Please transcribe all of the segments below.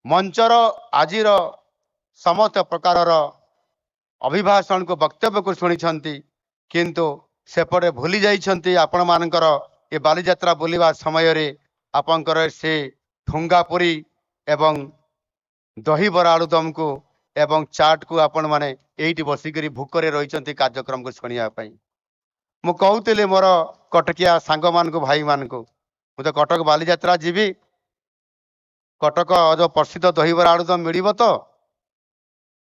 मंचर आजिर समस्त प्रकार अभिभाषण को वक्तव्य को शुणी किंतु सेपटे भूली जाइछंती आपण मानकर ये बालीजात्रा बुलिबा समय रे आपनकर से ठुंगापुरी एवं दही बरा आलुदम को एवं चाट को आपण माने एइटी बसिकरी भूकरे रहिछंती कार्यक्रम को शुणिया पई मु कहूतिले मोर कटकिया सांग मान को भाई मान को मु तो कटक बालीजात्रा जीवी कटक जो प्रसिद्ध दही बरा आलुदम मिलिबो तो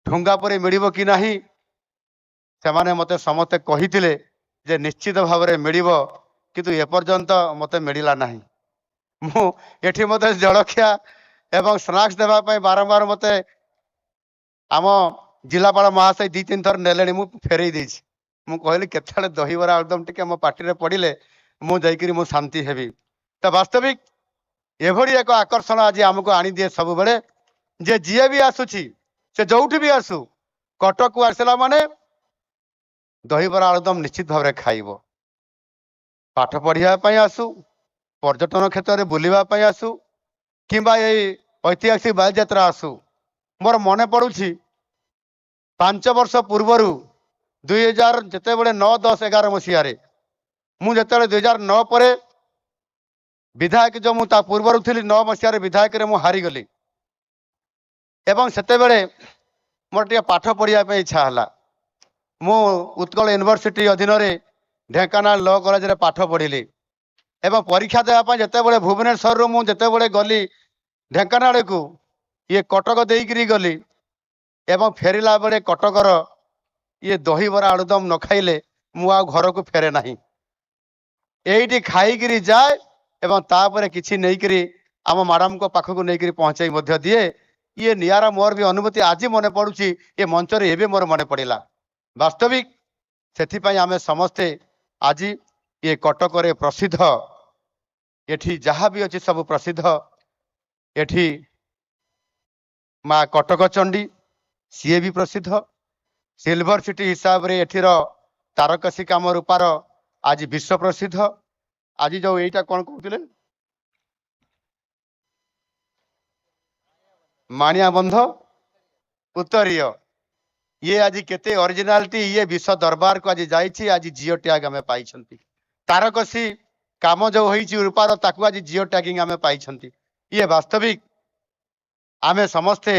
ठुंगापुरी मिलिबो कि नाही से माने मते समस्त कहिथिले जे निश्चित भाव में मिलिबो किंतु एपर्यंत मते मिलिला नाही मु एठी मते जलखिया एवं स्नाक्स देवा पई बारंबार मते आम जिलापाल महाशय 2-3 थर नेले मु फेरई देछि मु कहली केतले दही बरा एकदम टिके मो पार्टी रे पड़िले मु जाइकरी मु शांति हेबी तो वास्तविक एभली एक आकर्षण आज आमको आनी दिए सब बेले जे जीए भी आसुची से जोठी भी आसु कटक को आसला माने दही बरा आलुदम निश्चित भाव में खाइब पाठ पढ़िया आसु पर्यटन क्षेत्र में बुलवा आसु किंबा ये ऐतिहासिक बालीजात्रा आसु मोर मन पड़ुछि 5 वर्ष पूर्वर 2000 जिते बड़े 9, 10, 11 मसीह मुझे 2009 पर विधायक जो मुझे पूर्वर थी 9 मसीह विधायक मु हारीगली एवं सेते बेले मोर टे पाठ पढ़िया इच्छा है मु उत्कल यूनिवर्सिटी अधीन ढेंकानाल लॉ कॉलेज रे पाठ पढ़िली एवं परीक्षा देवाई जिते बड़े भुवनेश्वर मुझे बड़े गली ढेंकानाल को ये कटक देकरी गली एवं फेरला बेले कटकर ये दही बरा आलुदम न खाइले मु आ घर को फेरे नहीं एइटी खाईकरी जाए एवं तापर किछि नहींकरी आम मैडम को पाखक नहीं पहुँचाई मध्य दिए ये नियारा मोर भी अनुभूति आज मन पड़ुछि ये मंच रे एबे मोर मन पड़िला वास्तविक से आम समस्ते आज ये कटक रे प्रसिद्ध एठी जहाँ भी अच्छी सब प्रसिद्ध एठी माँ कटक चंडी सी भी प्रसिद्ध सिल्वर सिटी हिसाब रे एठीर तारकसी काम रूपार आज विश्व प्रसिद्ध आज जो यहीटा कौन कहते माणिया बंध उत्तरीय ये आज केते ओरिजिनालिटी ये विश्व दरबार को आज जाइछि आज जिओ टैग आमे पाइछंती तारकसी काम जो होइछि रूपार ताकू आज जिओ टैगिंग आमे पाइछंती ये वास्तविक आमे समस्ते